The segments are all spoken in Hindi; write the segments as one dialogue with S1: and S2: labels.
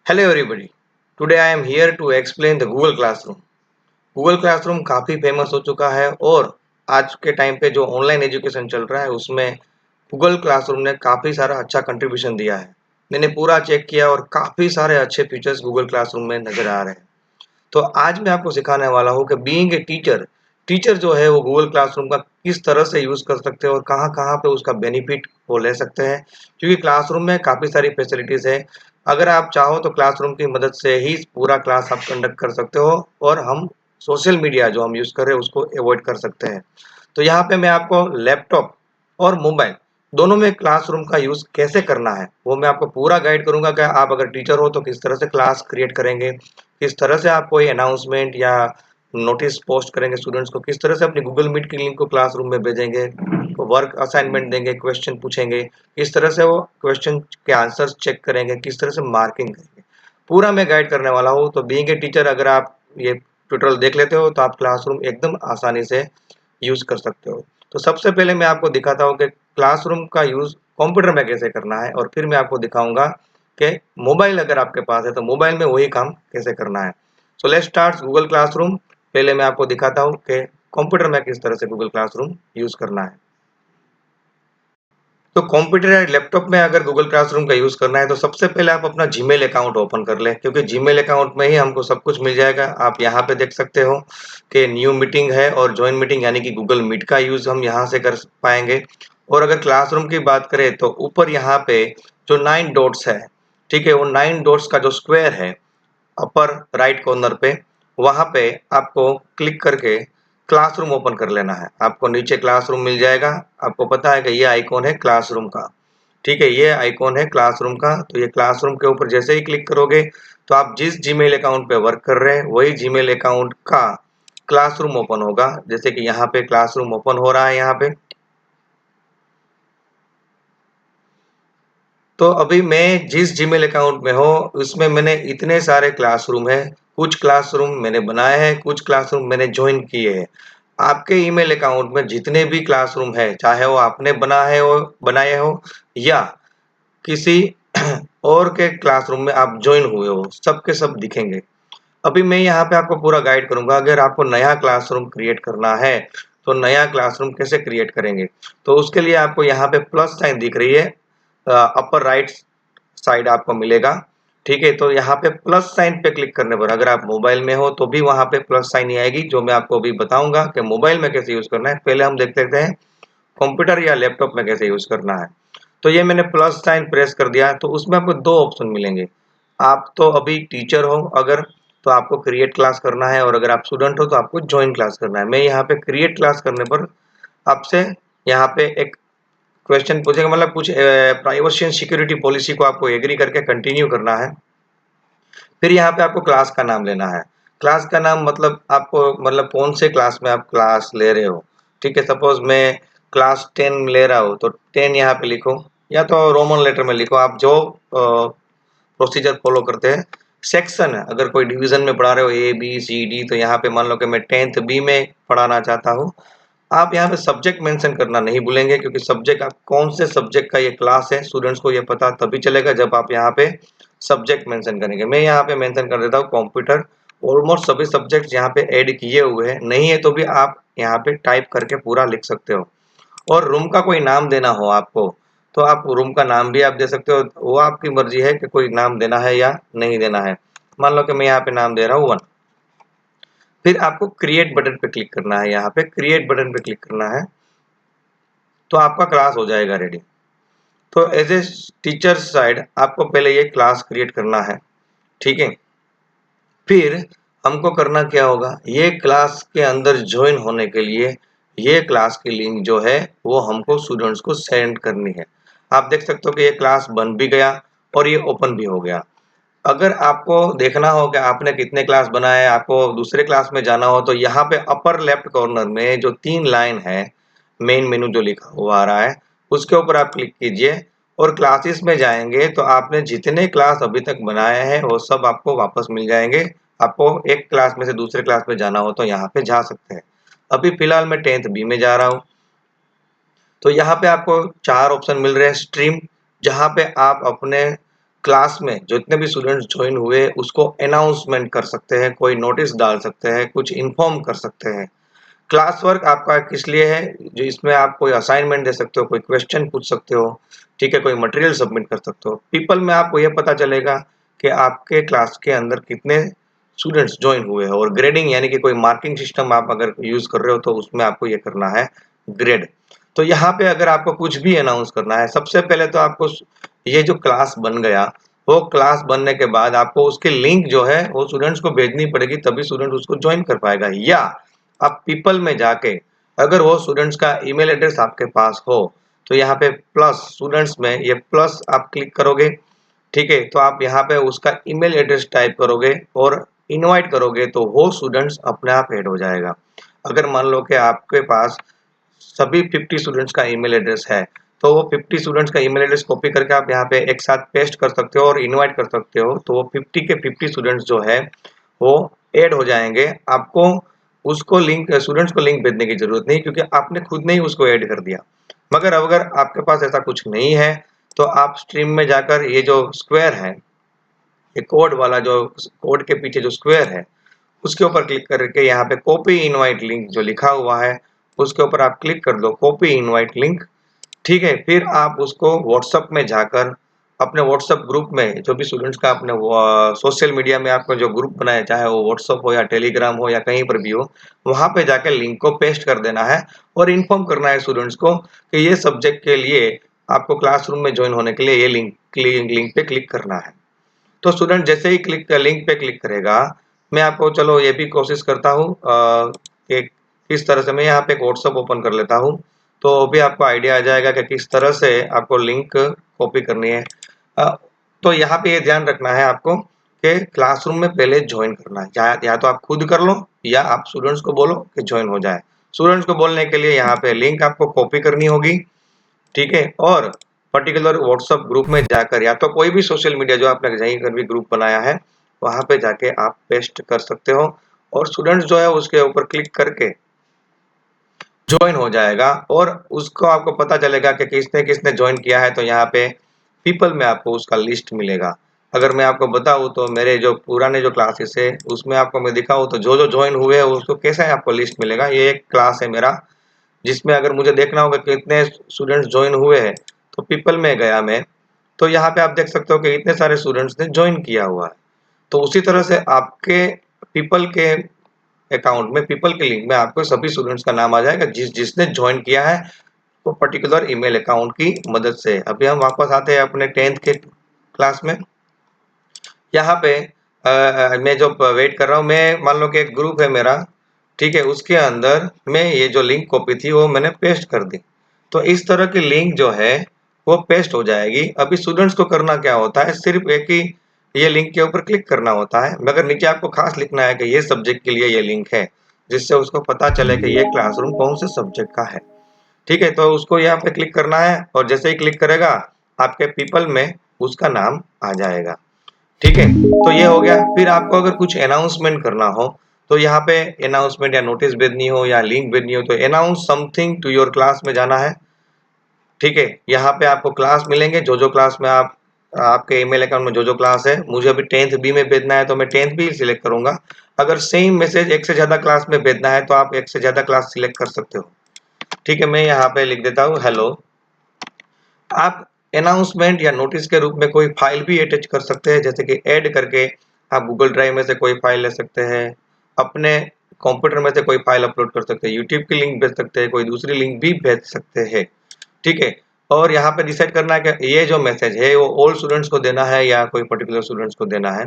S1: Hello everybody. Today I am here to explain the Google Classroom. Google Classroom काफ़ी फेमस हो चुका है और आज के टाइम पे जो ऑनलाइन एजुकेशन चल रहा है उसमें Google Classroom ने काफ़ी सारा अच्छा कंट्रीब्यूशन दिया है। मैंने पूरा चेक किया और काफ़ी सारे अच्छे फीचर्स Google Classroom में नज़र आ रहे हैं। तो आज मैं आपको सिखाने वाला हूँ कि बीइंग ए टीचर, टीचर जो है वो गूगल क्लासरूम का किस तरह से यूज़ कर सकते हैं और कहाँ-कहाँ पे उसका बेनिफिट वो ले सकते हैं। क्योंकि क्लासरूम में काफ़ी सारी फैसिलिटीज़ है। अगर आप चाहो तो क्लासरूम की मदद से ही पूरा क्लास आप कंडक्ट कर सकते हो और हम सोशल मीडिया जो हम यूज़ कर रहे हैं उसको अवॉइड कर सकते हैं। तो यहाँ पे मैं आपको लैपटॉप और मोबाइल दोनों में क्लासरूम का यूज़ कैसे करना है, वो मैं आपको पूरा गाइड करूँगा कि आप अगर टीचर हो तो किस तरह से क्लास क्रिएट करेंगे, किस तरह से आप कोई अनाउंसमेंट या नोटिस पोस्ट करेंगे स्टूडेंट्स को, किस तरह से अपनी गूगल मीट की लिंक को क्लासरूम में भेजेंगे, वर्क असाइनमेंट देंगे, क्वेश्चन पूछेंगे, किस तरह से वो क्वेश्चन के आंसर्स चेक करेंगे, किस तरह से मार्किंग करेंगे, पूरा मैं गाइड करने वाला हूँ। तो बीइंग ए टीचर अगर आप ये ट्यूटोरियल देख लेते हो तो आप क्लासरूम एकदम आसानी से यूज़ कर सकते हो। तो सबसे पहले मैं आपको दिखाता हूँ कि क्लासरूम का यूज़ कंप्यूटर में कैसे करना है और फिर मैं आपको दिखाऊँगा कि मोबाइल अगर आपके पास है तो मोबाइल में वही काम कैसे करना है। So let's start Google classroom. पहले मैं आपको दिखाता हूँ कि कंप्यूटर में किस तरह से गूगल क्लासरूम यूज़ करना है। तो कंप्यूटर या लैपटॉप में अगर गूगल क्लासरूम का यूज़ करना है तो सबसे पहले आप अपना जीमेल अकाउंट ओपन कर लें, क्योंकि जीमेल अकाउंट में ही हमको सब कुछ मिल जाएगा। आप यहाँ पे देख सकते हो कि न्यू मीटिंग है और जॉइन मीटिंग यानी कि गूगल मीट का यूज़ हम यहाँ से कर पाएंगे। और अगर क्लासरूम की बात करें तो ऊपर यहाँ पे जो 9 डॉट्स है, ठीक है, वो 9 डॉट्स का जो स्क्वायर है अपर राइट कॉर्नर पे, वहाँ पे आपको क्लिक करके क्लासरूम ओपन कर लेना है। आपको नीचे क्लासरूम मिल जाएगा। आपको पता है कि ये आइकॉन है क्लासरूम का, ठीक है, ये आइकॉन है क्लासरूम का। तो ये क्लासरूम के ऊपर जैसे ही क्लिक करोगे तो आप जिस जीमेल अकाउंट पे वर्क कर रहे हैं वही जीमेल अकाउंट का क्लासरूम ओपन होगा। जैसे कि यहाँ पे क्लासरूम ओपन हो रहा है यहाँ पे। तो अभी मैं जिस जीमेल अकाउंट में हूँ उसमें मैंने इतने सारे क्लासरूम है। कुछ क्लासरूम मैंने बनाए हैं, कुछ क्लासरूम मैंने ज्वाइन किए हैं। आपके ईमेल अकाउंट में जितने भी क्लासरूम है, चाहे वो आपने बनाए हो या किसी और के क्लासरूम में आप ज्वाइन हुए हो, सब के सब दिखेंगे। अभी मैं यहाँ पे आपको पूरा गाइड करूंगा। अगर आपको नया क्लासरूम क्रिएट करना है तो नया क्लासरूम कैसे क्रिएट करेंगे, तो उसके लिए आपको यहाँ पे प्लस साइन दिख रही है, अपर राइट साइड आपको मिलेगा, ठीक है। तो यहाँ पे प्लस साइन पे क्लिक करने पर अगर आप मोबाइल में हो तो भी वहाँ पे प्लस साइन ही आएगी, जो मैं आपको अभी बताऊंगा कि मोबाइल में कैसे यूज करना है। पहले हम देख लेते हैं कंप्यूटर या लैपटॉप में कैसे यूज करना है। तो ये मैंने प्लस साइन प्रेस कर दिया तो उसमें आपको दो ऑप्शन मिलेंगे। आप तो अभी टीचर हो अगर, तो आपको क्रिएट क्लास करना है, और अगर आप स्टूडेंट हो तो आपको ज्वाइन क्लास करना है। मैं यहाँ पे क्रिएट क्लास करने पर आपसे यहाँ पे एक क्वेश्चन पूछेगा, मतलब कुछ प्राइवेसी एंड सिक्योरिटी पॉलिसी को आपको एग्री करके कंटिन्यू करना है। फिर यहाँ पे आपको क्लास का नाम लेना है। क्लास का नाम मतलब आपको, मतलब कौन से क्लास में आप क्लास ले रहे हो, ठीक है। सपोज मैं क्लास 10 ले रहा हूँ तो 10 यहाँ पे लिखो, या तो रोमन लेटर में लिखो, आप जो प्रोसीजर फॉलो करते हैं। सेक्शन है, अगर कोई डिवीजन में पढ़ा रहे हो ए बी सी डी, तो यहाँ पे मान लो कि मैं 10th बी में पढ़ाना चाहता हूँ। आप यहाँ पे सब्जेक्ट मेंशन करना नहीं भूलेंगे, क्योंकि सब्जेक्ट आप कौन से सब्जेक्ट का ये क्लास है स्टूडेंट्स को ये पता तभी चलेगा जब आप यहाँ पे सब्जेक्ट मेंशन करेंगे। मैं यहाँ पे मेंशन कर देता हूँ कंप्यूटर। ऑलमोस्ट सभी सब्जेक्ट्स यहाँ पे ऐड किए हुए हैं, नहीं है तो भी आप यहाँ पे टाइप करके पूरा लिख सकते हो। और रूम का कोई नाम देना हो आपको तो आप रूम का नाम भी आप दे सकते हो, वो आपकी मर्जी है कि कोई नाम देना है या नहीं देना है। मान लो कि मैं यहाँ पे नाम दे रहा हूँ 1। फिर आपको क्रिएट बटन पे क्लिक करना है, यहाँ पे क्रिएट बटन पे क्लिक करना है तो आपका क्लास हो जाएगा रेडी। तो एज ए टीचर साइड आपको पहले ये क्लास क्रिएट करना है, ठीक है। फिर हमको करना क्या होगा, ये क्लास के अंदर ज्वाइन होने के लिए ये क्लास की लिंक जो है वो हमको स्टूडेंट्स को सेंड करनी है। आप देख सकते हो कि ये क्लास बन भी गया और ये ओपन भी हो गया। अगर आपको देखना हो कि आपने कितने क्लास बनाए, आपको दूसरे क्लास में जाना हो, तो यहाँ पे अपर लेफ्ट कॉर्नर में जो 3 लाइन है, मेन मेनू जो लिखा हुआ आ रहा है, उसके ऊपर आप क्लिक कीजिए और क्लासेस में जाएंगे तो आपने जितने क्लास अभी तक बनाए हैं वो सब आपको वापस मिल जाएंगे। आपको एक क्लास में से दूसरे क्लास में जाना हो तो यहाँ पे जा सकते हैं। अभी फिलहाल मैं 10th बी में जा रहा हूँ। तो यहाँ पे आपको 4 ऑप्शन मिल रहे हैं। स्ट्रीम, जहाँ पे आप अपने क्लास में जितने भी स्टूडेंट्स ज्वाइन हुए उसको अनाउंसमेंट कर सकते हैं, कोई नोटिस डाल सकते हैं, कुछ इन्फॉर्म कर सकते हैं। क्लास वर्क आपका किस लिए है, जो इसमें आप कोई असाइनमेंट दे सकते हो, कोई क्वेश्चन पूछ सकते हो, ठीक है, कोई मटेरियल सबमिट कर सकते हो। पीपल में आपको ये पता चलेगा कि आपके क्लास के अंदर कितने स्टूडेंट्स ज्वाइन हुए हैं, और ग्रेडिंग यानी कि कोई मार्किंग सिस्टम आप अगर यूज कर रहे हो तो उसमें आपको ये करना है ग्रेड। तो यहाँ पे अगर आपको कुछ भी अनाउंस करना है, सबसे पहले तो आपको ये जो क्लास बन गया, वो क्लास बनने के बाद आपको उसकी लिंक जो है वो स्टूडेंट्स को भेजनी पड़ेगी, तभी स्टूडेंट उसको ज्वाइन कर पाएगा। या आप पीपल में जाके अगर वो स्टूडेंट्स का ईमेल एड्रेस आपके पास हो तो यहाँ पे प्लस स्टूडेंट्स में ये प्लस आप क्लिक करोगे, ठीक है, तो आप यहाँ पे उसका ईमेल एड्रेस टाइप करोगे और इनवाइट करोगे तो वो स्टूडेंट्स अपने आप ऐड हो जाएगा। अगर मान लो कि आपके पास सभी 50 स्टूडेंट्स का ईमेल एड्रेस है, तो वो 50 स्टूडेंट्स का ईमेल एड्रेस कॉपी करके आप यहाँ पे एक साथ पेस्ट कर सकते हो और इनवाइट कर सकते हो, तो वो 50 के 50 स्टूडेंट्स जो है वो ऐड हो जाएंगे। आपको उसको लिंक स्टूडेंट्स को लिंक भेजने की जरूरत नहीं, क्योंकि आपने खुद ने ही उसको ऐड कर दिया। मगर अगर आपके पास ऐसा कुछ नहीं है तो आप स्ट्रीम में जाकर ये जो स्क्वायर है, ये कोड वाला जो कोड के पीछे जो स्क्वायर है उसके ऊपर क्लिक करके यहाँ पे कॉपी इनवाइट लिंक जो लिखा हुआ है उसके ऊपर आप क्लिक कर दो, कॉपी इनवाइट लिंक, ठीक है। फिर आप उसको व्हाट्सएप में जाकर अपने व्हाट्सएप ग्रुप में जो भी स्टूडेंट्स का आपने सोशल मीडिया में आपका जो ग्रुप बनाया, चाहे वो व्हाट्सएप हो या टेलीग्राम हो या कहीं पर भी हो, वहां पे जाकर लिंक को पेस्ट कर देना है और इन्फॉर्म करना है स्टूडेंट्स को कि ये सब्जेक्ट के लिए आपको क्लासरूम में ज्वाइन होने के लिए ये लिंक पे क्लिक करना है। तो स्टूडेंट जैसे ही लिंक पे क्लिक करेगा, मैं आपको चलो ये भी कोशिश करता हूँ कि किस तरह से मैं यहाँ पे एक व्हाट्सएप ओपन कर लेता हूँ, तो अभी आपको आइडिया आ जाएगा कि किस तरह से आपको लिंक कॉपी करनी है। अ, तो यहाँ पे ये ध्यान रखना है आपको कि क्लासरूम में पहले ज्वाइन करना है, या तो आप खुद कर लो या आप स्टूडेंट्स को बोलो कि ज्वाइन हो जाए। स्टूडेंट्स को बोलने के लिए यहाँ पे लिंक आपको कॉपी करनी होगी, ठीक है, और पर्टिकुलर व्हाट्सएप ग्रुप में जाकर या तो कोई भी सोशल मीडिया जो आपने कहीं पर भी ग्रुप बनाया है वहां पे जाके आप पेस्ट कर सकते हो, और स्टूडेंट्स जो है उसके ऊपर क्लिक करके ज्वाइन हो जाएगा और उसको आपको पता चलेगा कि किसने किसने ज्वाइन किया है। तो यहाँ पे पीपल में आपको उसका लिस्ट मिलेगा। अगर मैं आपको बताऊं तो मेरे जो पुराने जो क्लासेस है उसमें आपको मैं दिखाऊं तो जो जो ज्वाइन हुए हैं उसको कैसे आपको लिस्ट मिलेगा। ये एक क्लास है मेरा जिसमें अगर मुझे देखना होगा कि कितने स्टूडेंट्स ज्वाइन हुए हैं, तो पीपल में गया मैं, तो यहाँ पे आप देख सकते हो कि इतने सारे स्टूडेंट्स ने ज्वाइन किया हुआ है। तो उसी तरह से आपके पीपल के अकाउंट में, पीपल के लिंक में आपको सभी स्टूडेंट्स का नाम आ जाएगा जिसने ज्वाइन किया है वो पर्टिकुलर ईमेल अकाउंट की मदद से। अभी हम वापस आते हैं अपने 10th के क्लास में। यहाँ पे मैं जो वेट कर रहा हूँ, मैं मान लो कि एक ग्रुप है मेरा, ठीक है, उसके अंदर मैं ये जो लिंक कॉपी थी वो मैंने पेस्ट कर दी। तो इस तरह की लिंक जो है वो पेस्ट हो जाएगी। अभी स्टूडेंट्स को करना क्या होता है, सिर्फ एक ही ये लिंक के ऊपर क्लिक करना होता है, मगर नीचे आपको खास लिखना है कि ये सब्जेक्ट के लिए ये लिंक है, जिससे उसको पता चले कि ये क्लासरूम कौन से सब्जेक्ट का है, ठीक है। तो उसको यहाँ पे क्लिक करना है और जैसे ही क्लिक करेगा आपके पीपल में उसका नाम आ जाएगा, ठीक है। तो ये हो गया। फिर आपको अगर कुछ अनाउंसमेंट करना हो तो यहाँ पे अनाउंसमेंट या नोटिस भेजनी हो या लिंक भेजनी हो तो announce something to your class में जाना है, ठीक है। यहाँ पे आपको क्लास मिलेंगे, जो जो क्लास में आप आपके ईमेल अकाउंट में जो जो क्लास है, मुझे अभी 10th बी में भेजना है तो मैं 10th बी सिलेक्ट करूंगा। अगर सेम मैसेज एक से ज्यादा क्लास में भेजना है तो आप एक से ज्यादा क्लास सिलेक्ट कर सकते हो, ठीक है। मैं यहाँ पे लिख देता हूँ हेलो। आप अनाउंसमेंट या नोटिस के रूप में कोई फाइल भी अटैच कर सकते हैं, जैसे कि ऐड करके आप गूगल ड्राइव में से कोई फाइल ले सकते हैं, अपने कंप्यूटर में से कोई फाइल अपलोड कर सकते हैं, यूट्यूब की लिंक भेज सकते हैं, कोई दूसरी लिंक भी भेज सकते हैं, ठीक है। और यहाँ पे डिसाइड करना है कि ये जो मैसेज है वो ऑल स्टूडेंट्स को देना है या कोई पर्टिकुलर स्टूडेंट्स को देना है।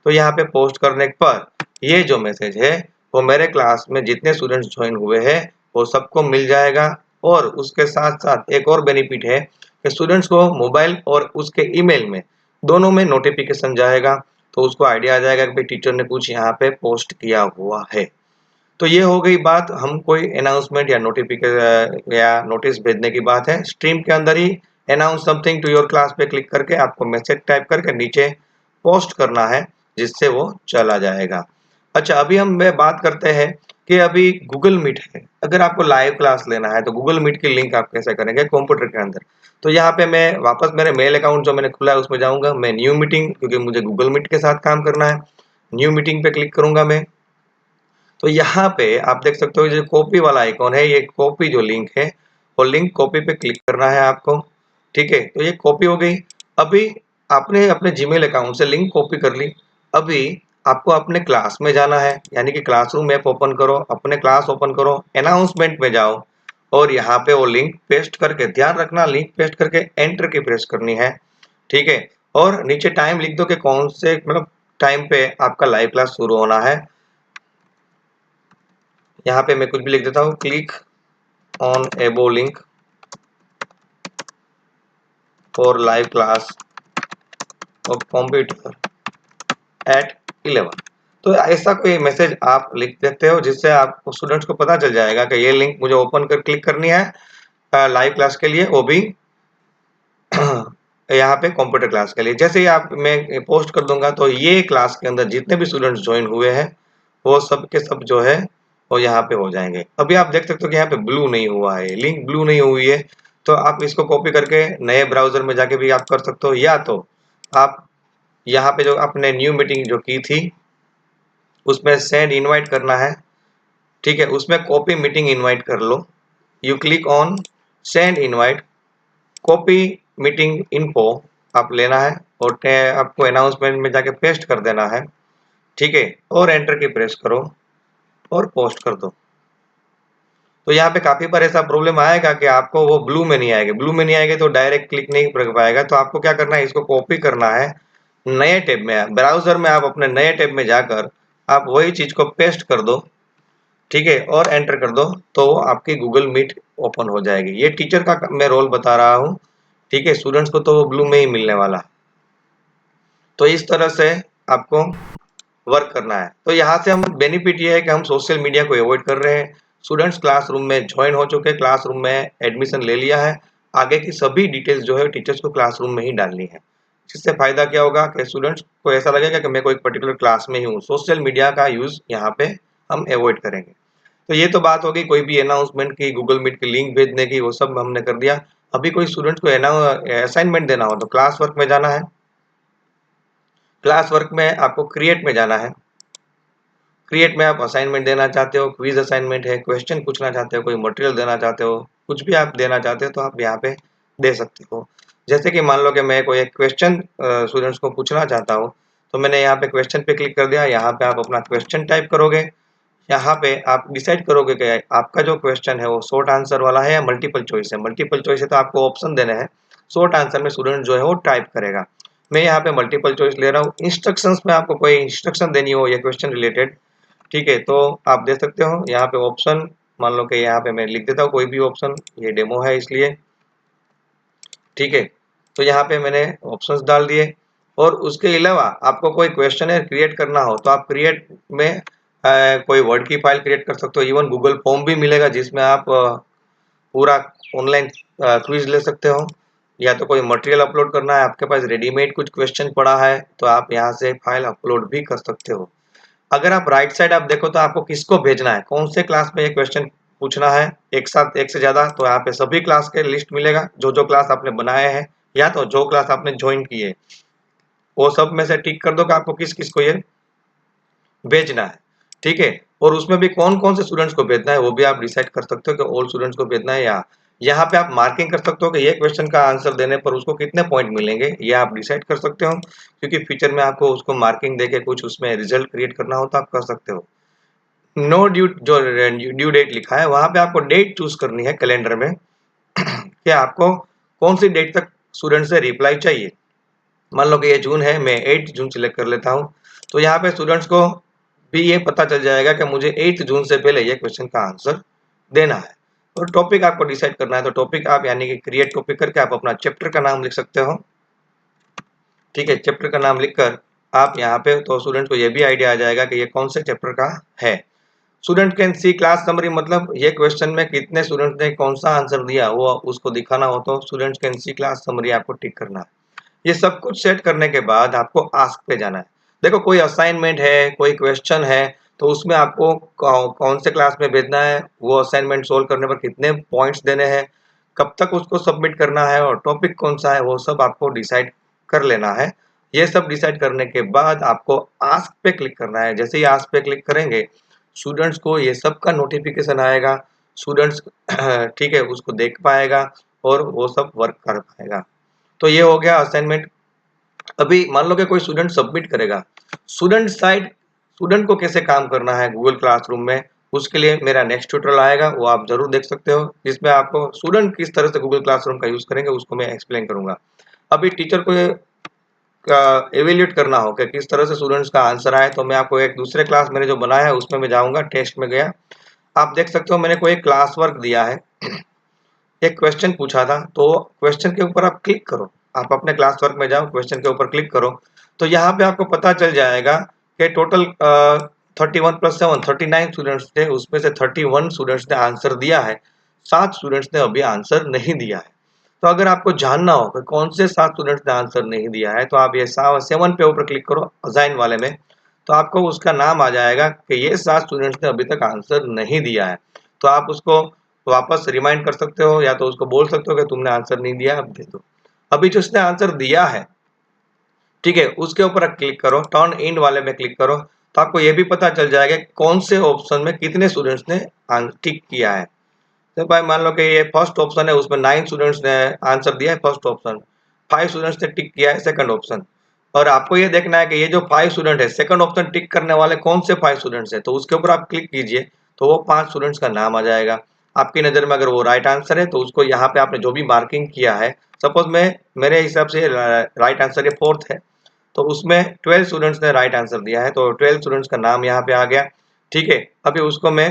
S1: तो यहाँ पे पोस्ट करने पर ये जो मैसेज है वो मेरे क्लास में जितने स्टूडेंट्स ज्वाइन हुए हैं वो सबको मिल जाएगा। और उसके साथ साथ एक और बेनिफिट है कि स्टूडेंट्स को मोबाइल और उसके ईमेल में दोनों में नोटिफिकेशन जाएगा, तो उसको आइडिया आ जाएगा कि भाई टीचर ने कुछ यहाँ पे पोस्ट किया हुआ है। तो ये हो गई बात, हम कोई अनाउंसमेंट या नोटिफिकेशन या नोटिस भेजने की बात है। स्ट्रीम के अंदर ही announce something to your class पे क्लिक करके आपको मैसेज टाइप करके नीचे पोस्ट करना है, जिससे वो चला जाएगा। अच्छा, अभी मैं बात करते हैं कि अभी गूगल मीट है। अगर आपको लाइव क्लास लेना है तो गूगल मीट की लिंक आप कैसे करेंगे कंप्यूटर के अंदर। तो यहाँ पे मैं वापस मेरे मेल अकाउंट जो मैंने खुला है उसमें जाऊँगा। मैं न्यू मीटिंग, क्योंकि मुझे गूगल मीट के साथ काम करना है। न्यू मीटिंग पे क्लिक करूँगा मैं। तो यहाँ पे आप देख सकते हो जो कॉपी वाला आइकॉन है, ये कॉपी जो लिंक है, वो लिंक कॉपी पे क्लिक करना है आपको। ठीक है, तो ये कॉपी हो गई। अभी आपने अपने जीमेल अकाउंट से लिंक कॉपी कर ली। अभी आपको अपने क्लास में जाना है, यानी कि क्लासरूम ऐप ओपन करो, अपने क्लास ओपन करो, अनाउंसमेंट में जाओ और यहाँ पे वो लिंक पेस्ट करके, ध्यान रखना लिंक पेस्ट करके एंटर की प्रेस करनी है। ठीक है, और नीचे टाइम लिख दो कि कौन से मतलब टाइम पे आपका लाइव क्लास शुरू होना है। यहाँ पे मैं कुछ भी लिख देता हूँ, क्लिक ऑन एबो link for live class of computer eight 11। तो ऐसा कोई मैसेज आप लिख देते हो जिससे आप स्टूडेंट्स को पता चल जाएगा कि ये लिंक मुझे ओपन कर क्लिक करनी है लाइव क्लास के लिए, वो भी यहाँ पे कंप्यूटर क्लास के लिए। जैसे ही आप मैं पोस्ट कर दूंगा तो ये क्लास के अंदर जितने भी स्टूडेंट्स ज्वाइन हुए हैं वो सब के सब जो है वो यहाँ पे हो जाएंगे। अभी आप देख सकते हो कि यहाँ पे ब्लू नहीं हुआ है, लिंक ब्लू नहीं हुई है। तो आप इसको कॉपी करके नए ब्राउजर में जाके भी आप कर सकते हो, या तो आप यहाँ पे जो आपने न्यू मीटिंग जो की थी उसमें सेंड इनवाइट करना है। ठीक है, उसमें कॉपी मीटिंग इनवाइट कर लो। You click on send invite, copy meeting info आप लेना है और आपको अनाउंसमेंट में जाके पेस्ट कर देना है। ठीक है, और एंटर की प्रेस करो और पोस्ट कर दो। तो यहाँ पे काफी बार ऐसा प्रॉब्लम आएगा कि आपको वो ब्लू में नहीं आएगा, ब्लू में नहीं आएगा तो डायरेक्ट क्लिक नहीं कर पाएगा। तो आपको क्या करना है, इसको कॉपी करना है, नए टैब में ब्राउजर में आप अपने नए टैब में जाकर आप वही चीज को पेस्ट कर दो। ठीक है, और एंटर कर दो तो आपकी गूगल मीट ओपन हो जाएगी। ये टीचर का मैं रोल बता रहा हूँ। ठीक है, स्टूडेंट्स को तो वो ब्लू में ही मिलने वाला। तो इस तरह से आपको वर्क करना है। तो यहाँ से हम बेनिफिट ये है कि हम सोशल मीडिया को अवॉइड कर रहे हैं। स्टूडेंट्स क्लासरूम में ज्वाइन हो चुके हैं, क्लासरूम में एडमिशन ले लिया है। आगे की सभी डिटेल्स जो है टीचर्स को क्लासरूम में ही डालनी है। जिससे फायदा क्या होगा कि स्टूडेंट्स को ऐसा लगेगा कि मैं कोई पर्टिकुलर क्लास में ही हूँ। सोशल मीडिया का यूज यहाँ पे हम अवॉइड करेंगे। तो ये तो बात होगी कोई भी अनाउंसमेंट की, गूगल मीट की लिंक भेजने की, वो सब हमने कर दिया। अभी कोई स्टूडेंट्स को असाइनमेंट देना हो तो क्लास वर्क में जाना है। क्लास वर्क में आपको क्रिएट में जाना है। क्रिएट में आप असाइनमेंट देना चाहते हो, क्विज असाइनमेंट है, क्वेश्चन पूछना चाहते हो, कोई मटेरियल देना चाहते हो, कुछ भी आप देना चाहते हो तो आप यहाँ पे दे सकते हो। जैसे कि मान लो कि मैं कोई एक क्वेश्चन स्टूडेंट्स को पूछना चाहता हूँ, तो मैंने यहाँ पे क्वेश्चन पे क्लिक कर दिया। यहाँ पे आप अपना क्वेश्चन टाइप करोगे। यहाँ पे आप डिसाइड करोगे कि आपका जो क्वेश्चन है वो शॉर्ट आंसर वाला है या मल्टीपल चॉइस है। मल्टीपल चॉइस है तो आपको ऑप्शन देने हैं। शॉर्ट आंसर में स्टूडेंट जो है वो टाइप करेगा। मैं यहाँ पे मल्टीपल चॉइस ले रहा हूँ। इंस्ट्रक्शंस में आपको कोई इंस्ट्रक्शन देनी हो या क्वेश्चन रिलेटेड, ठीक है, तो आप दे सकते हो। यहाँ पे ऑप्शन मान लो कि यहाँ पे मैं लिख देता हूँ कोई भी ऑप्शन, ये डेमो है इसलिए। ठीक है, तो यहाँ पे मैंने ऑप्शंस डाल दिए। और उसके अलावा आपको कोई क्वेश्चनर क्रिएट करना हो तो आप क्रिएट में कोई वर्ड की फाइल क्रिएट कर सकते हो। इवन गूगल फॉर्म भी मिलेगा जिसमें आप पूरा ऑनलाइन क्विज ले सकते हो। या तो कोई मटेरियल अपलोड करना है, आपके पास रेडीमेड कुछ क्वेश्चन पड़ा है तो आप यहाँ से फाइल अपलोड भी कर सकते हो। अगर आप राइट साइड आप देखो तो आपको किसको भेजना है, कौन से क्लास में ये क्वेश्चन पूछना है, एक साथ एक से ज्यादा, तो यहाँ पे सभी क्लास के लिस्ट मिलेगा जो जो क्लास आपने बनाए हैं या तो जो क्लास आपने ज्वाइन की है वो सब में से टिक कर दो कि आपको किस किस को ये भेजना है। ठीक है, और उसमें भी कौन कौन से स्टूडेंट्स को भेजना है वो भी आप डिसाइड कर सकते हो कि ऑल स्टूडेंट्स को भेजना है। या यहाँ पे आप मार्किंग कर सकते हो कि ये क्वेश्चन का आंसर देने पर उसको कितने पॉइंट मिलेंगे, ये आप डिसाइड कर सकते हो। क्योंकि फ्यूचर में आपको उसको मार्किंग देके कुछ उसमें रिजल्ट क्रिएट करना हो तो आप कर सकते हो। नो ड्यू जो ड्यू डेट लिखा है वहां पे आपको डेट चूज करनी है कैलेंडर में कि आपको कौन सी डेट तक स्टूडेंट से रिप्लाई चाहिए। मान लो कि ये जून है, मैं 8 जून सिलेक्ट कर लेता हूँ। तो यहाँ पे स्टूडेंट्स को भी ये पता चल जाएगा कि मुझे 8 जून से पहले ये क्वेश्चन का आंसर देना है। और टॉपिक आपको डिसाइड करना है तो टॉपिक आप यानी कि क्रिएट टॉपिक करके आप अपना चैप्टर का नाम लिख सकते हो। ठीक है, चैप्टर का नाम लिखकर आप यहाँ पे तो स्टूडेंट को ये भी आइडिया आ जाएगा कि ये कौन से चैप्टर का है। Student can see class summary, मतलब ये क्वेश्चन में कितने स्टूडेंट ने कौन सा आंसर दिया वो उसको दिखाना हो तो students can see class summary आपको टिक करना है। ये सब कुछ सेट करने के बाद आपको आस्क पे जाना है। देखो कोई असाइनमेंट है, कोई क्वेश्चन है, तो उसमें आपको कौन से क्लास में भेजना है, वो असाइनमेंट सोल्व करने पर कितने पॉइंट्स देने हैं, कब तक उसको सबमिट करना है और टॉपिक कौन सा है, वो सब आपको डिसाइड कर लेना है। ये सब डिसाइड करने के बाद आपको आस्क पे क्लिक करना है। जैसे ही आस्क पे क्लिक करेंगे, स्टूडेंट्स को ये सब का नोटिफिकेशन आएगा। स्टूडेंट्स ठीक है, उसको देख पाएगा और वो सब वर्क कर पाएगा। तो ये हो गया असाइनमेंट। अभी मान लो कि कोई स्टूडेंट सबमिट करेगा, स्टूडेंट को कैसे काम करना है गूगल क्लासरूम में, उसके लिए मेरा नेक्स्ट ट्यूटोरियल आएगा, वो आप जरूर देख सकते हो, जिसमें आपको स्टूडेंट किस तरह से गूगल क्लासरूम का यूज करेंगे उसको मैं एक्सप्लेन करूंगा। अभी टीचर को एवेल्यूएट करना हो कि किस तरह से स्टूडेंट्स का आंसर आए, तो मैं आपको एक दूसरे क्लास मैंने जो बनाया है उसमें मैं जाऊंगा, टेस्ट में गया, आप देख सकते हो मैंने कोई क्लास वर्क दिया है, एक क्वेश्चन पूछा था, तो क्वेश्चन के ऊपर आप क्लिक करो, आप अपने क्लास वर्क में जाओ, क्वेश्चन के ऊपर क्लिक करो, तो यहाँ पे आपको पता चल जाएगा कि टोटल 31 प्लस 7 39 स्टूडेंट्स थे, उसमें से 31 स्टूडेंट्स ने आंसर दिया है, 7 स्टूडेंट्स ने अभी आंसर नहीं दिया है। तो अगर आपको जानना हो कि कौन से 7 स्टूडेंट्स ने आंसर नहीं दिया है, तो आप ये 7 पे ऊपर क्लिक करो असाइन वाले में, तो आपको उसका नाम आ जाएगा कि ये 7 स्टूडेंट्स ने अभी तक आंसर नहीं दिया है। तो आप उसको वापस रिमाइंड कर सकते हो या तो उसको बोल सकते हो कि तुमने आंसर नहीं दिया, अब दे दो। अभी जो उसने आंसर दिया है, ठीक है, उसके ऊपर क्लिक करो, टर्न इन वाले में क्लिक करो, तो आपको ये भी पता चल जाएगा कौन से ऑप्शन में कितने स्टूडेंट्स ने टिक किया है। तो भाई मान लो कि ये फर्स्ट ऑप्शन है, उसमें 9 स्टूडेंट्स ने आंसर दिया है फर्स्ट ऑप्शन, 5 स्टूडेंट्स ने टिक किया है सेकंड ऑप्शन, और आपको ये देखना है कि ये जो 5 स्टूडेंट है सेकंड ऑप्शन टिक करने वाले कौन से 5 स्टूडेंट्स है, तो उसके ऊपर आप क्लिक कीजिए, तो वो 5 स्टूडेंट्स का नाम आ जाएगा। आपकी नज़र में अगर वो राइट आंसर है तो उसको यहाँ पे आपने जो भी मार्किंग किया है, सपोज मैं मेरे हिसाब से राइट आंसर ये फोर्थ है, तो उसमें 12 स्टूडेंट्स ने राइट आंसर दिया है, तो 12 स्टूडेंट्स का नाम यहाँ पे आ गया। ठीक है, अभी उसको मैं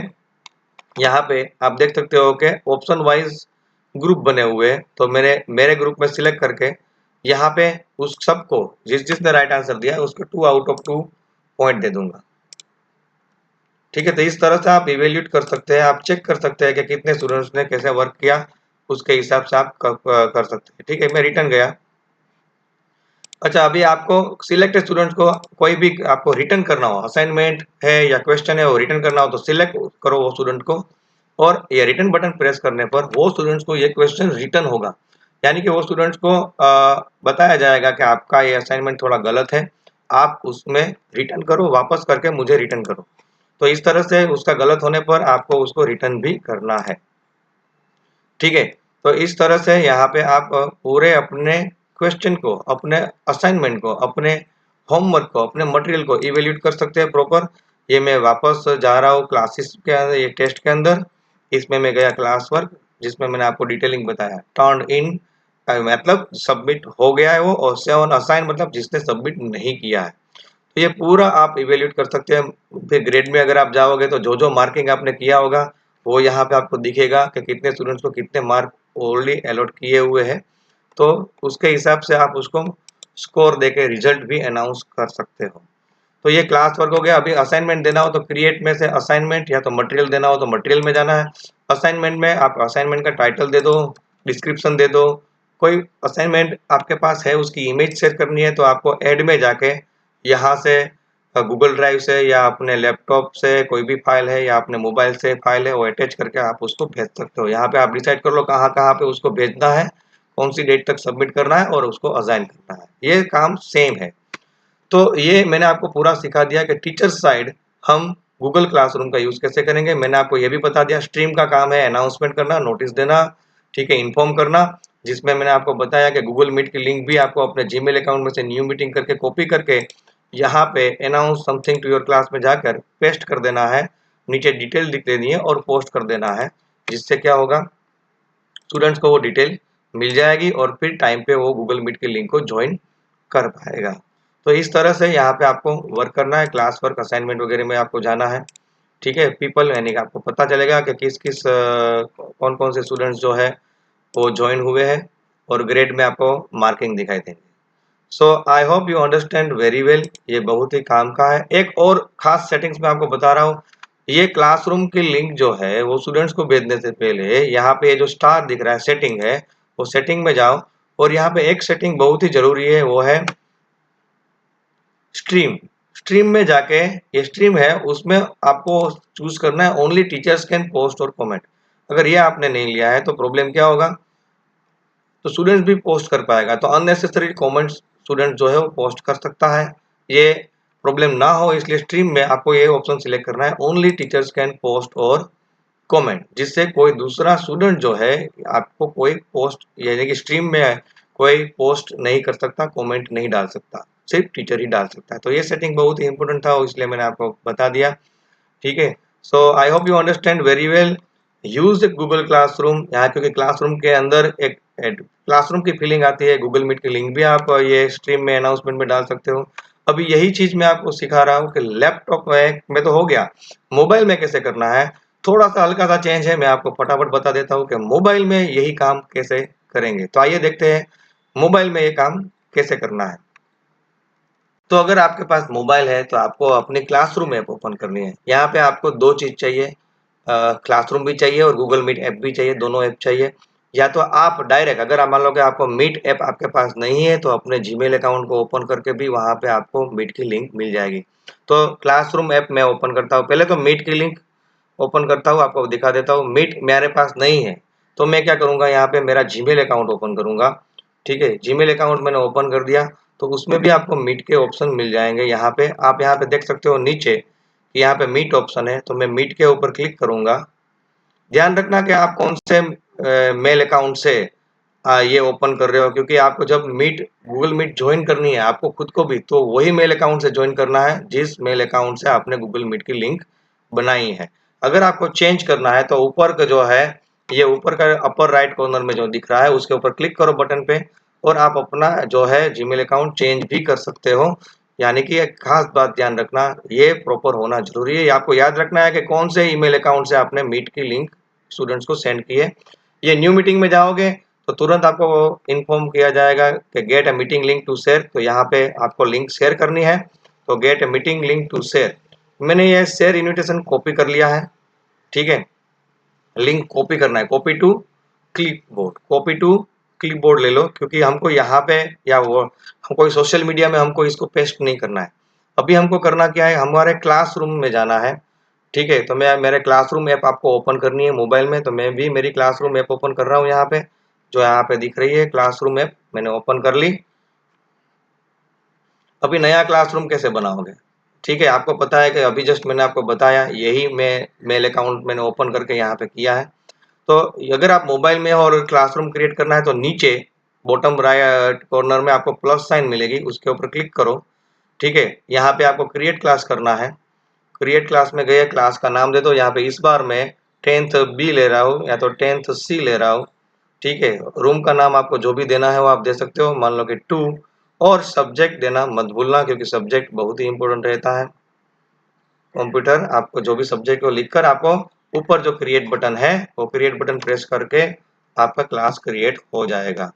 S1: यहाँ पे आप देख सकते हो कि ऑप्शन वाइज ग्रुप बने हुए हैं, तो मैंने मेरे ग्रुप में सिलेक्ट करके यहाँ पे उस सबको जिस जिसने राइट आंसर दिया है उसको 2 आउट ऑफ 2 पॉइंट दे दूंगा। ठीक है, तो इस तरह से आप इवेल्यूट कर सकते हैं, आप चेक कर सकते हैं कि कितने स्टूडेंट्स ने कैसे वर्क किया, उसके हिसाब से आप कर सकते हैं। ठीक है, मैं रिटर्न गया। अच्छा, अभी आपको सिलेक्ट स्टूडेंट्स को कोई भी आपको रिटर्न करना हो, असाइनमेंट है या क्वेश्चन है वो रिटर्न करना हो, तो सिलेक्ट करो वो स्टूडेंट को, और ये रिटर्न बटन प्रेस करने पर वो स्टूडेंट्स को ये क्वेश्चन रिटर्न होगा, यानी कि वो स्टूडेंट्स को बताया जाएगा कि आपका ये असाइनमेंट थोड़ा गलत है, आप उसमें रिटर्न करो, वापस करके मुझे रिटर्न करो। तो इस तरह से उसका गलत होने पर आपको उसको रिटर्न भी करना है। ठीक है, तो इस तरह से यहाँ पे आप पूरे अपने क्वेश्चन को, अपने असाइनमेंट को, अपने होमवर्क को, अपने मटेरियल को इवेल्यूट कर सकते हैं प्रॉपर। ये मैं वापस जा रहा हूँ क्लासेस के अंदर, ये टेस्ट के अंदर, इसमें मैं गया क्लास वर्क, जिसमें मैंने आपको डिटेलिंग बताया, टर्न इन मतलब सबमिट हो गया है वो, और 7 असाइन मतलब जिसने सबमिट नहीं किया है। तो ये पूरा आप इवेल्यूट कर सकते हैं। फिर ग्रेड में अगर आप जाओगे तो जो जो मार्किंग आपने किया होगा वो यहाँ पे आपको दिखेगा कि कितने स्टूडेंट्स को कितने मार्क ऑलरेडी अलॉट किए हुए हैं, तो उसके हिसाब से आप उसको स्कोर देके रिजल्ट भी अनाउंस कर सकते हो। तो ये क्लास वर्क हो गया। अभी असाइनमेंट देना हो तो क्रिएट में से असाइनमेंट, या तो मटेरियल देना हो तो मटेरियल में जाना है। असाइनमेंट में आप असाइनमेंट का टाइटल दे दो, डिस्क्रिप्शन दे दो, कोई असाइनमेंट आपके पास है उसकी इमेज शेयर करनी है तो आपको ऐड में जाके यहाँ से गूगल ड्राइव से या अपने लैपटॉप से कोई भी फाइल है या अपने मोबाइल से फाइल है वो अटैच करके आप उसको भेज सकते हो। यहाँ पे आप डिसाइड कर लो कहाँ कहाँ पे उसको भेजना है, कौन सी डेट तक सबमिट करना है और उसको असाइन करना है, ये काम सेम है। तो ये मैंने आपको पूरा सिखा दिया कि टीचर साइड हम गूगल क्लासरूम का यूज कैसे करेंगे। मैंने आपको ये भी बता दिया स्ट्रीम का काम है अनाउंसमेंट करना, नोटिस देना, ठीक है, इन्फॉर्म करना, जिसमें मैंने आपको बताया कि गूगल मीट की लिंक भी आपको अपने जीमेल अकाउंट में से न्यू मीटिंग करके कॉपी करके यहाँ पे announce something to your class में जाकर पेस्ट कर देना है, नीचे डिटेल लिख देनी है और पोस्ट कर देना है, जिससे क्या होगा स्टूडेंट्स को वो डिटेल मिल जाएगी और फिर टाइम पे वो गूगल मीट की लिंक को ज्वाइन कर पाएगा। तो इस तरह से यहाँ पे आपको वर्क करना है, क्लास वर्क असाइनमेंट वगैरह में आपको जाना है। ठीक है, पीपल यानी कि आपको पता चलेगा कि किस किस कौन कौन से स्टूडेंट्स जो है वो ज्वाइन हुए हैं, और ग्रेड में आपको मार्किंग दिखाई देंगे। So I hope you understand very well, ये बहुत ही काम का है। एक और खास सेटिंग्स में आपको बता रहा हूँ, ये क्लासरूम की लिंक जो है वो स्टूडेंट्स को भेजने से पहले यहाँ पे जो स्टार दिख रहा है सेटिंग है, वो सेटिंग में जाओ, और यहाँ पे एक सेटिंग बहुत ही जरूरी है, वो है स्ट्रीम। स्ट्रीम में जाके, ये स्ट्रीम है उसमें आपको चूज करना है ओनली टीचर्स कैन पोस्ट और कमेंट। अगर ये आपने नहीं लिया है तो प्रॉब्लम क्या होगा, तो स्टूडेंट भी पोस्ट कर पाएगा, तो अननेसेसरी कमेंट्स स्टूडेंट जो है वो पोस्ट कर सकता है। ये प्रॉब्लम ना हो इसलिए स्ट्रीम में आपको ये ऑप्शन सिलेक्ट करना है ओनली टीचर्स कैन पोस्ट और कमेंट, जिससे कोई दूसरा स्टूडेंट जो है आपको कोई पोस्ट यानी कि स्ट्रीम में कोई पोस्ट नहीं कर सकता, कमेंट नहीं डाल सकता, सिर्फ टीचर ही डाल सकता है। तो ये सेटिंग बहुत ही इंपॉर्टेंट था इसलिए मैंने आपको बता दिया। ठीक है, so I hope you understand very well. Use Google classroom यहाँ, क्योंकि क्लासरूम के अंदर एक क्लासरूम की फीलिंग आती है। गूगल मीट की लिंक भी आप ये स्ट्रीम में अनाउंसमेंट में डाल सकते हो। अभी यही चीज मैं आपको सिखा रहा हूँ कि लैपटॉप में तो हो गया, मोबाइल में कैसे करना है। थोड़ा सा हल्का सा चेंज है, मैं आपको फटाफट बता देता हूँ कि मोबाइल में यही काम कैसे करेंगे। तो आइए देखते हैं मोबाइल में ये काम कैसे करना है। तो अगर आपके पास मोबाइल है तो आपको अपनी क्लासरूम ऐप ओपन करनी है। यहाँ पे आपको दो चीज चाहिए, क्लासरूम भी चाहिए और गूगल मीट ऐप भी चाहिए, दोनों ऐप चाहिए। या तो आप डायरेक्ट, अगर आप मान लो कि आपको मीट ऐप आपके पास नहीं है तो अपने जीमेल अकाउंट को ओपन करके भी वहां पे आपको मीट की लिंक मिल जाएगी। तो क्लासरूम ऐप मैं ओपन करता हूँ, पहले तो मीट की लिंक ओपन करता हूँ, आपको दिखा देता हूँ। मीट मेरे पास नहीं है तो मैं क्या करूंगा, यहाँ पे मेरा जीमेल अकाउंट ओपन करूंगा। ठीक है, जीमेल अकाउंट मैंने ओपन कर दिया तो उसमें भी आपको मीट के ऑप्शन मिल जाएंगे। यहाँ पे आप यहाँ पे देख सकते हो नीचे कि यहाँ पे मीट ऑप्शन है, तो मैं मीट के ऊपर क्लिक करूंगा। ध्यान रखना कि आप कौन से मेल अकाउंट से ये ओपन कर रहे हो, क्योंकि आपको जब मीट गूगल मीट ज्वाइन करनी है आपको खुद को भी, तो वही मेल अकाउंट से ज्वाइन करना है जिस मेल अकाउंट से आपने गूगल मीट की लिंक बनाई है। अगर आपको चेंज करना है तो ऊपर का जो है, ये ऊपर का अपर राइट कॉर्नर में जो दिख रहा है उसके ऊपर क्लिक करो बटन पे, और आप अपना जो है जीमेल अकाउंट चेंज भी कर सकते हो। यानी कि एक खास बात ध्यान रखना, ये प्रॉपर होना जरूरी है। आपको याद रखना है कि कौन से ईमेल अकाउंट से आपने मीट की लिंक स्टूडेंट्स को सेंड की है। ये न्यू मीटिंग में जाओगे तो तुरंत आपको इन्फॉर्म किया जाएगा कि get a meeting link to share, तो यहाँ पे आपको लिंक शेयर करनी है, तो get a meeting link to share. मैंने ये शेयर इन्विटेशन कॉपी कर लिया है। ठीक है, लिंक कॉपी करना है, copy to clipboard, copy to clipboard ले लो, क्योंकि हमको यहाँ पे या वो हम कोई सोशल मीडिया में हमको इसको पेस्ट नहीं करना है। अभी हमको करना क्या है, हमारे क्लासरूम में जाना है। ठीक है, तो मैं मेरे क्लासरूम ऐप आपको ओपन करनी है मोबाइल में, तो मैं भी मेरी क्लासरूम ऐप ओपन कर रहा हूँ। यहाँ पे जो यहाँ पे दिख रही है क्लासरूम ऐप मैंने ओपन कर ली। अभी नया क्लासरूम कैसे बनाओगे, ठीक है, आपको पता है कि अभी जस्ट मैंने आपको बताया, यही मैं मेल अकाउंट मैंने ओपन करके यहाँ पे किया है। तो अगर आप मोबाइल में और क्लासरूम क्रिएट करना है तो नीचे बॉटम राइट कॉर्नर में आपको प्लस साइन मिलेगी, उसके ऊपर क्लिक करो। ठीक है, यहाँ पे आपको क्रिएट क्लास करना है। क्रिएट क्लास में गए, क्लास का नाम दे दो। यहाँ पे इस बार मैं 10th बी ले रहा हूँ या तो 10th सी ले रहा हूँ। ठीक है, रूम का नाम आपको जो भी देना है वो आप दे सकते हो, मान लो कि 2। और सब्जेक्ट देना मत भूलना, क्योंकि सब्जेक्ट बहुत ही इंपॉर्टेंट रहता है। कंप्यूटर, आपको जो भी सब्जेक्ट को लिखकर आपको ऊपर जो क्रिएट बटन है वो क्रिएट बटन प्रेस करके आपका क्लास क्रिएट हो जाएगा।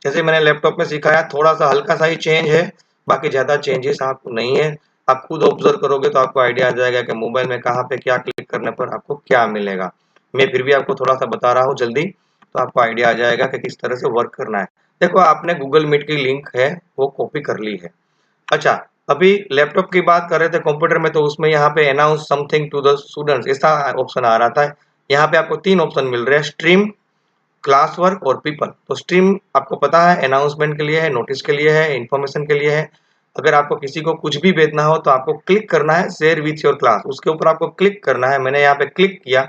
S1: जैसे मैंने लैपटॉप में सिखाया, थोड़ा सा हल्का सा ही चेंज है, बाकी ज्यादा चेंजेस आप नहीं है। आप खुद ऑब्जर्व करोगे तो आपको आइडिया आ जाएगा कि मोबाइल में कहाँ पे क्या क्लिक करने पर आपको क्या मिलेगा। मैं फिर भी आपको थोड़ा सा बता रहा हूँ जल्दी, तो आपको आइडिया आ जाएगा कि किस तरह से वर्क करना है। देखो, आपने गूगल मीट की लिंक है वो कॉपी कर ली है। अच्छा, अभी लैपटॉप की बात कर रहे थे कंप्यूटर में, तो उसमें यहाँ पे announce something to the students ऐसा ऑप्शन आ रहा था। यहाँ पे आपको 3 ऑप्शन मिल रहे हैं, स्ट्रीम, क्लास वर्क और पीपल। तो स्ट्रीम आपको पता है अनाउंसमेंट के लिए है, नोटिस के लिए है, इंफॉर्मेशन के लिए है। अगर आपको किसी को कुछ भी भेजना हो तो आपको क्लिक करना है शेयर विथ योर क्लास, उसके ऊपर आपको क्लिक करना है। मैंने यहाँ पे क्लिक किया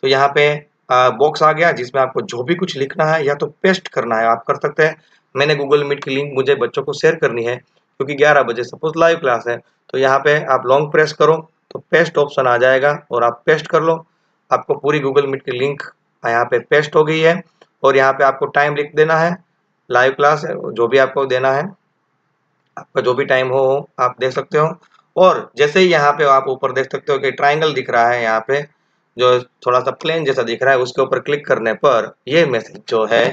S1: तो यहाँ पे बॉक्स आ गया जिसमें आपको जो भी कुछ लिखना है या तो पेस्ट करना है आप कर सकते हैं। मैंने गूगल मीट की लिंक मुझे बच्चों को शेयर करनी है क्योंकि 11 बजे सपोज लाइव क्लास है, तो यहाँ पे आप लॉन्ग प्रेस करो तो पेस्ट ऑप्शन आ जाएगा और आप पेस्ट कर लो। आपको पूरी गूगल मीट की लिंक यहाँ पे पेस्ट हो गई है और यहाँ पे आपको टाइम लिख देना है, लाइव क्लास है जो भी आपको देना है, आपका जो भी टाइम हो आप देख सकते हो। और जैसे ही यहाँ पे आप ऊपर देख सकते हो कि ट्राइंगल दिख रहा है, यहाँ पे जो थोड़ा सा प्लेन जैसा दिख रहा है, उसके ऊपर क्लिक करने पर ये मैसेज जो है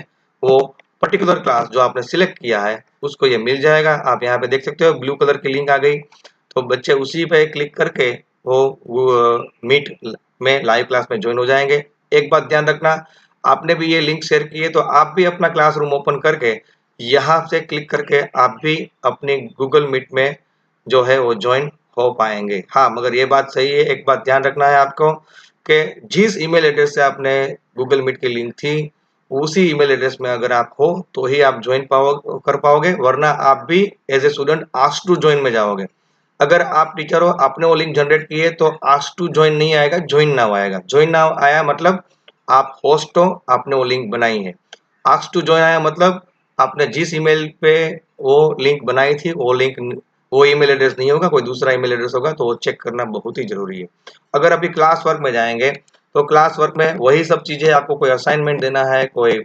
S1: वो पर्टिकुलर क्लास जो आपने सिलेक्ट किया है उसको ये मिल जाएगा। आप यहाँ पे देख सकते हो ब्लू कलर की लिंक आ गई, तो बच्चे उसी पे क्लिक करके वो मीट में लाइव क्लास में ज्वाइन हो जाएंगे। एक बात ध्यान रखना, आपने भी ये लिंक शेयर की है तो आप भी अपना क्लासरूम ओपन करके यहाँ से क्लिक करके आप भी अपने गूगल मीट में जो है वो ज्वाइन हो पाएँगे। हाँ, मगर ये बात सही है, एक बात ध्यान रखना है आपको कि जिस ईमेल एड्रेस से आपने गूगल मीट की लिंक थी, उसी ईमेल एड्रेस में अगर आप हो, तो ही आप जॉइन कर पाओगे, वरना आप भी as a student asked to join में जाओगे। अगर आप टीचर हो, आपने वो लिंक जनरेट की है, तो आस्क्ड टू जॉइन नहीं आएगा, जॉइन नाउ आएगा। जॉइन नाउ आया मतलब आप होस्ट हो, आपने वो लिंक बनाई है। आस्क्ड टू जॉइन आया मतलब आपने जिस ईमेल पे वो लिंक बनाई थी, वो ईमेल एड्रेस नहीं होगा, कोई दूसरा ईमेल एड्रेस होगा, तो वो चेक करना बहुत ही ज़रूरी है। अगर अभी क्लास वर्क में जाएँगे, तो क्लास वर्क में वही सब चीज़ें, आपको कोई असाइनमेंट देना है, कोई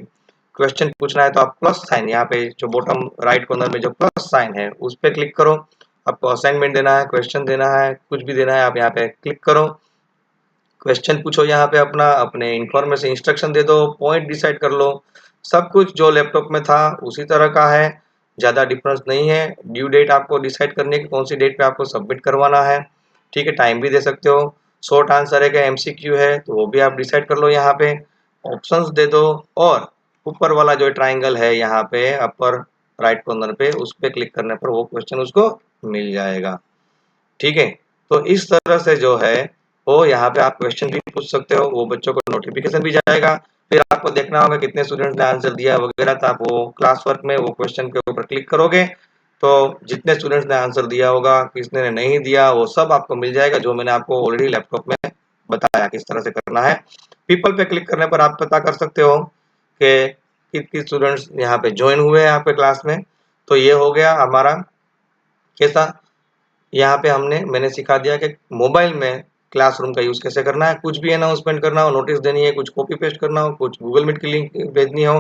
S1: क्वेश्चन पूछना है, तो आप प्लस साइन यहाँ पे जो बॉटम राइट कॉर्नर में जो प्लस साइन है, उस पे क्लिक करो। आपको असाइनमेंट देना है, क्वेश्चन देना है, कुछ भी देना है, आप यहाँ पे क्लिक करो। क्वेश्चन पूछो यहाँ पे अपना, अपने इन्फॉर्मेशन इंस्ट्रक्शन दे दो, पॉइंट डिसाइड कर लो। सब कुछ जो लैपटॉप में था उसी तरह का है, ज़्यादा डिफरेंस नहीं है। ड्यू डेट आपको डिसाइड करनी है कि कौन सी डेट पे आपको सबमिट करवाना है। ठीक है, टाइम भी दे सकते हो। शॉर्ट आंसर है क्या एमसीक्यू है, तो वो भी आप डिसाइड कर लो यहाँ पे। ऑप्शंस दे दो और ऊपर वाला जो ट्राइंगल है यहाँ पे अपर राइट कॉर्नर पे, उस पे क्लिक करने पर वो क्वेश्चन उसको मिल जाएगा। ठीक है, तो इस तरह से जो है वो यहाँ पे आप क्वेश्चन भी पूछ सकते हो, वो बच्चों को नोटिफिकेशन भी जाएगा। फिर आपको देखना होगा कितने स्टूडेंट्स ने आंसर दिया वगैरह, तो आप वो क्लास वर्क में वो क्वेश्चन के ऊपर क्लिक करोगे, तो जितने स्टूडेंट्स ने आंसर दिया होगा, किसने ने नहीं दिया, वो सब आपको मिल जाएगा, जो मैंने आपको ऑलरेडी लैपटॉप में बताया किस तरह से करना है। पीपल पे क्लिक करने पर आप पता कर सकते हो कि कितने स्टूडेंट्स यहाँ पे ज्वाइन हुए हैं आपके क्लास में। तो ये हो गया हमारा कैसा, यहाँ पे मैंने सिखा दिया कि मोबाइल में क्लासरूम का यूज़ कैसे करना है। कुछ भी अनाउंसमेंट करना हो, नोटिस देनी है, कुछ कॉपी पेस्ट करना हो, कुछ गूगल मीट की लिंक भेजनी हो,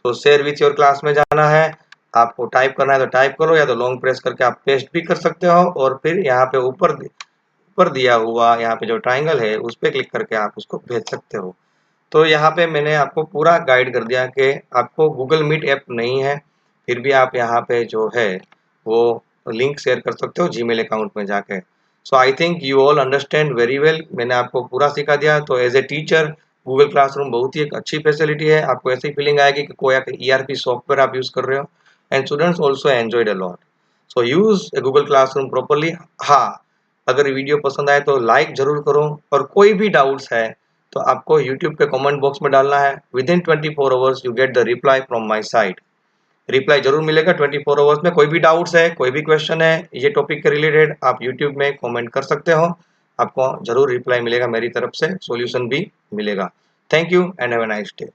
S1: तो शेयर विथ योर क्लास में जाना है। आपको टाइप करना है तो टाइप करो, या तो लॉन्ग प्रेस करके आप पेस्ट भी कर सकते हो, और फिर यहाँ पे ऊपर दिया हुआ यहाँ पे जो ट्राइंगल है, उस पे क्लिक करके आप उसको भेज सकते हो। तो यहाँ पे मैंने आपको पूरा गाइड कर दिया कि आपको गूगल मीट ऐप नहीं है, फिर भी आप यहाँ पे जो है वो लिंक शेयर कर सकते हो जीमेल अकाउंट में जाके। So I think you all understand very well, मैंने आपको पूरा सिखा दिया। तो as a teacher Google classroom बहुत ही एक अच्छी फैसिलिटी है, आपको ऐसी फीलिंग आएगी कि कोई ईआरपी सॉफ्टवेयर आप यूज़ कर रहे हो, and students also enjoyed a lot. So use Google classroom properly. हाँ, अगर वीडियो पसंद आए तो लाइक ज़रूर करो, और कोई भी डाउट्स है तो आपको यूट्यूब के कमेंट बॉक्स में डालना है। With in 24 hours you get the reply from my side. Reply जरूर मिलेगा 24 आवर्स में। कोई भी डाउट्स है, कोई भी क्वेश्चन है ये टॉपिक के रिलेटेड, आप यूट्यूब में कमेंट कर सकते हो, आपको जरूर रिप्लाई मिलेगा, मेरी तरफ से सॉल्यूशन भी मिलेगा। Thank you and have a nice day.